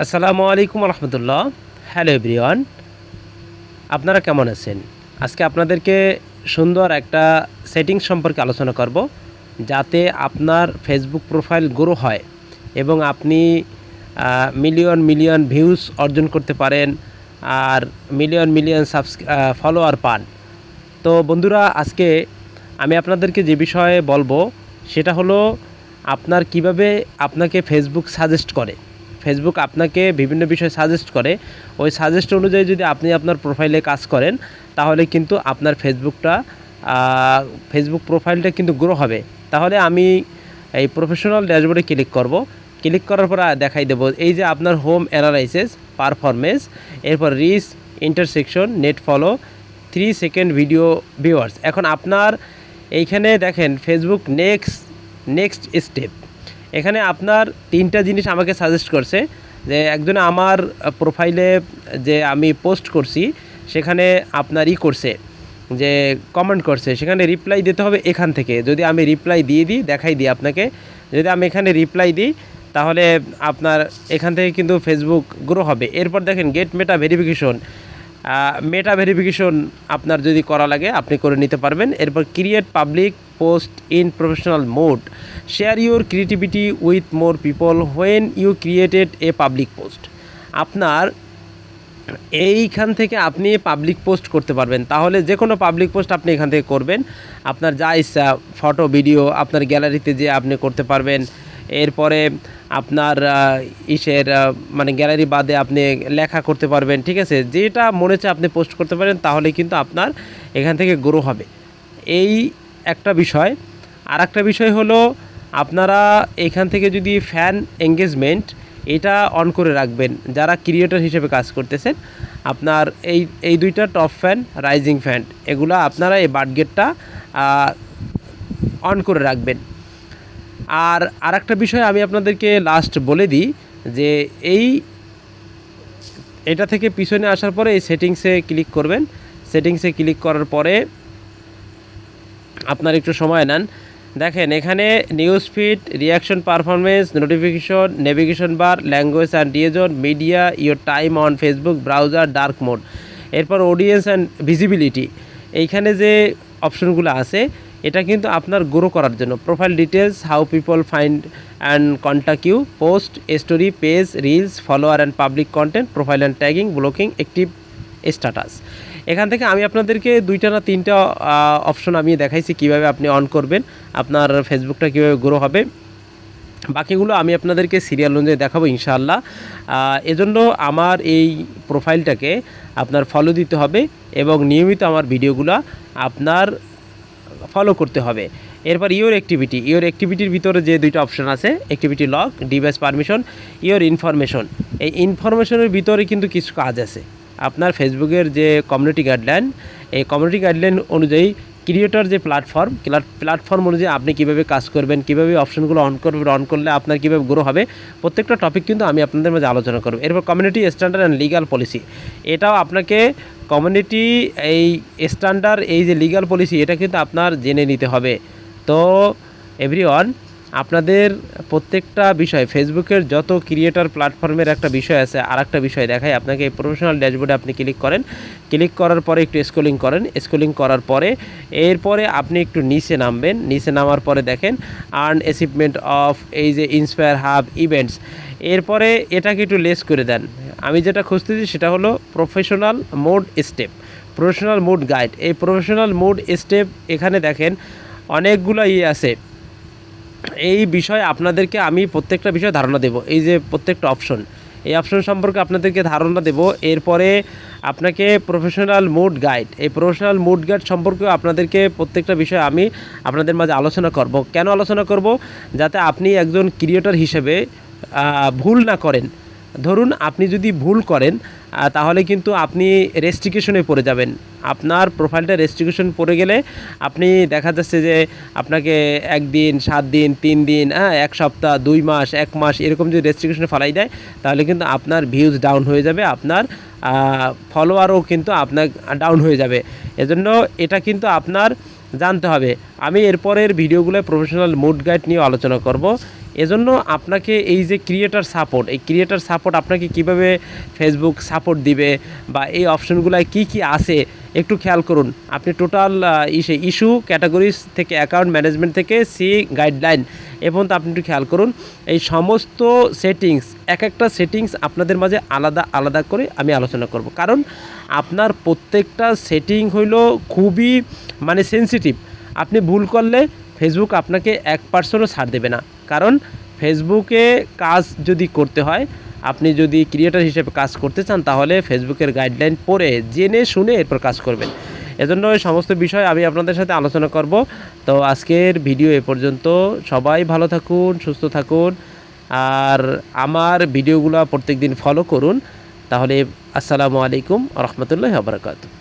আসসালামু আলাইকুম রহমতুল্লাহ। Hello everyone, আপনারা কেমন আছেন? আজকে আপনাদেরকে সুন্দর একটা সেটিংস সম্পর্কে আলোচনা করব, যাতে আপনার ফেসবুক প্রোফাইল গ্রো হয় এবং আপনি মিলিয়ন মিলিয়ন ভিউজ অর্জন করতে পারেন আর মিলিয়ন মিলিয়ন ফলোয়ার পান। তো বন্ধুরা, আজকে আমি আপনাদেরকে যে বিষয়ে বলবো সেটা হলো আপনার কিভাবে আপনাকে ফেসবুক সাজেস্ট করে। ফেসবুক আপনাকে বিভিন্ন বিষয় সাজেস্ট করে, ওই সাজেস্ট অনুযায়ী যদি আপনি আপনার প্রোফাইলে কাজ করেন তাহলে কিন্তু আপনার ফেসবুক প্রোফাইলটা কিন্তু গ্রো হবে। তাহলে আমি এই প্রফেশনাল ড্যাশবোর্ডে ক্লিক করব। ক্লিক করার পর দেখাই দেব এই যে আপনার হোম অ্যানালাইসিস, পারফরমেন্স, এরপর reach, intersection, net follow, 3 second video viewers. এখন আপনার এইখানে দেখেন ফেসবুক নেক্সট স্টেপ। এখানে আপনার 3টা জিনিস আমাকে সাজেস্ট করছে, যে একজনে আমার প্রোফাইলে যে আমি পোস্ট করছি সেখানে আপনার করছে, যে কমেন্ট করছে, সেখানে রিপ্লাই দিতে হবে এখান থেকে। যদি আমি রিপ্লাই দিয়ে দিই, দেখাই দিই আপনাকে, যদি আমি এখানে রিপ্লাই দিই তাহলে আপনার এখান থেকে কিন্তু ফেসবুক গ্রো হবে। এরপর দেখেন গেট মেটা ভেরিফিকেশন আপনার যদি করা লাগে আপনি করে নিতে পারবেন। এরপর create public post in professional mode, share your creativity with more people when you created a public post. আপনার এইখান থেকে আপনি পাবলিক পোস্ট করতে পারবেন। তাহলে যে কোনো পাবলিক পোস্ট আপনি এখান থেকে করবেন, আপনার যা ইচ্ছা ফটো ভিডিও আপনার গ্যালারিতে যে আপনি করতে পারবেন। এরপরে আপনার মানে গ্যালারি বাদে আপনি লেখা করতে পারবেন, ঠিক আছে? যেটা মনে হচ্ছে আপনি পোস্ট করতে পারেন, তাহলে কিন্তু আপনার এখান থেকে গ্রো হবে। এই একটা বিষয়। আর একটা বিষয় হলো আপনারা এখান থেকে যদি ফ্যান এঙ্গেজমেন্ট এটা অন করে রাখবেন, যারা ক্রিয়েটর হিসেবে কাজ করতেছেন। আপনার এই দুইটা টপ ফ্যান, রাইজিং ফ্যান, এগুলো আপনারা এই বাটগেটটা অন করে রাখবেন। আর আরেকটা বিষয় আমি আপনাদেরকে লাস্ট বলে দিই, যে এটা থেকে পিছনে আসার পরে এই সেটিংসে ক্লিক করবেন। সেটিংসে ক্লিক করার পরে আপনার একটু সময় নেন। দেখেন এখানে news feed, reaction, performance, notification, navigation bar, language and reason, media, your time on Facebook, browser, dark mode, এরপর অডিয়েন্স অ্যান্ড ভিজিবিলিটি। এইখানে যে অপশনগুলো আছে এটা কিন্তু আপনার গ্রো করার জন্য। Profile details, how people find and contact you, post, story, page, reels, follower and public content, profile and tagging, blocking, active status. এখান থেকে আমি আপনাদেরকে 2টা না 3টা অপশন আমি দেখাইছি কিভাবে আপনি অন করবেন, আপনার ফেসবুকটা কীভাবে গ্রো হবে। বাকিগুলো আমি আপনাদেরকে সিরিয়াল অনুযায়ী দেখাবো ইনশাআল্লাহ। এজন্য আমার এই প্রোফাইলটাকে আপনার ফলো দিতে হবে এবং নিয়মিত আমার ভিডিওগুলো আপনার ফলো করতে হবে। এরপর ইওর অ্যাক্টিভিটির ভিতরে যে 2টা অপশন আছে, activity log, device permission, your information. এই ইনফরমেশনের ভিতরে কিন্তু কিছু কাজ আছে। আপনার ফেসবুকের যে কমিউনিটি গাইডলাইন, এই কমিউনিটি গাইডলাইন অনুযায়ী ক্রিয়েটর যে প্ল্যাটফর্ম অনুযায়ী আপনি কীভাবে কাজ করবেন, কীভাবে অপশনগুলো অন করবেন, অন করলে আপনার কীভাবে গ্রো হবে, প্রত্যেকটা টপিক কিন্তু আমি আপনাদের মাঝে আলোচনা করব। এরপর community standard and legal policy, এটাও আপনাকে কমিউনিটি এই স্ট্যান্ডার্ড, এই যে লিগাল পলিসি, এটা কিন্তু আপনার জেনে নিতে হবে। তো এভরিওয়ান, আপনাদের প্রত্যেকটা বিষয়, ফেসবুকের যত ক্রিয়েটর প্ল্যাটফর্মের একটা বিষয় আছে, আর একটা বিষয় দেখাই আপনাকে। এই প্রফেশনাল ড্যাশবোর্ডে আপনি ক্লিক করেন। ক্লিক করার পরে একটু স্ক্রলিং করেন। স্ক্রলিং করার পরে এরপরে আপনি একটু নিচে নামবেন। নিচে নামার পরে দেখেন আর্ন অ্যাচিভমেন্ট অফ, এই যে ইন্সপায়ার হাব ইভেন্টস। এরপরে এটাকে একটু লেস করে দেন। আমি যেটা খুঁজতেছি সেটা হলো professional mode step, professional mode guide. এই প্রফেশনাল মোড স্টেপ এখানে দেখেন অনেকগুলো আছে। এই বিষয়ে আপনাদেরকে আমি প্রত্যেকটা বিষয়ে ধারণা দেব। এই যে প্রত্যেকটা অপশন, এই অপশন সম্পর্কে আপনাদেরকে ধারণা দেব। এরপরে আপনাকে প্রফেশনাল মোড গাইড, এই প্রফেশনাল মোড গাইড সম্পর্কেও আপনাদেরকে প্রত্যেকটা বিষয়ে আমি আপনাদের মাঝে আলোচনা করব। কেন আলোচনা করব? যাতে আপনি একজন ক্রিয়েটর হিসেবে ভুল না করেন। ধরুন আপনি যদি ভুল করেন তাহলে কিন্তু আপনি রেস্ট্রিকশনে পড়ে যাবেন। আপনার প্রোফাইলটা রেস্ট্রিকশন পড়ে গেলে আপনি দেখা যাচ্ছে যে আপনাকে 1 দিন, 7 দিন, 3 দিন, 1 সপ্তাহ, 2 মাস, 1 মাস এরকম যদি রেস্ট্রিকশনে ফেলাই দেয় তাহলে কিন্তু আপনার ভিউজ ডাউন হয়ে যাবে, আপনার ফলোয়ারও কিন্তু আপনার ডাউন হয়ে যাবে। এজন্য এটা কিন্তু আপনার জানতে হবে। আমি এরপরের ভিডিওগুলোয় প্রফেশনাল মুড গাইড নিয়ে আলোচনা করব। এজন্য আপনাকে এই যে ক্রিয়েটার সাপোর্ট, এই ক্রিয়েটার সাপোর্ট আপনাকে কিভাবে ফেসবুক সাপোর্ট দিবে বা এই অপশনগুলোয় কি কি আছে একটু খেয়াল করুন। আপনি টোটাল ইস্যু ক্যাটাগরিজ থেকে অ্যাকাউন্ট ম্যানেজমেন্ট থেকে সি গাইডলাইন এবং আপনি একটু খেয়াল করুন। এই সমস্ত সেটিংস, এক একটা সেটিংস আপনাদের মাঝে আলাদা আলাদা করে আমি আলোচনা করব, কারণ আপনার প্রত্যেকটা সেটিং হইল খুবই মানে সেনসিটিভ। আপনি ভুল করলে ফেসবুক আপনাকে 1%ও ছাড় দেবে না। কারণ ফেসবুকে কাজ যদি করতে হয়, আপনি যদি ক্রিয়েটর হিসেবে কাজ করতে চান, তাহলে ফেসবুকের গাইডলাইন পড়ে জেনে শুনে এরপর কাজ করবেন। এজন্য এই সমস্ত বিষয় আমি আপনাদের সাথে আলোচনা করব। তো আজকের ভিডিও এ পর্যন্ত। সবাই ভালো থাকুন, সুস্থ থাকুন, আর আমার ভিডিওগুলো প্রত্যেক দিন ফলো করুন। তাহলে আসসালামু আলাইকুম ওয়া রাহমাতুল্লাহি ওয়া বারাকাতুহু।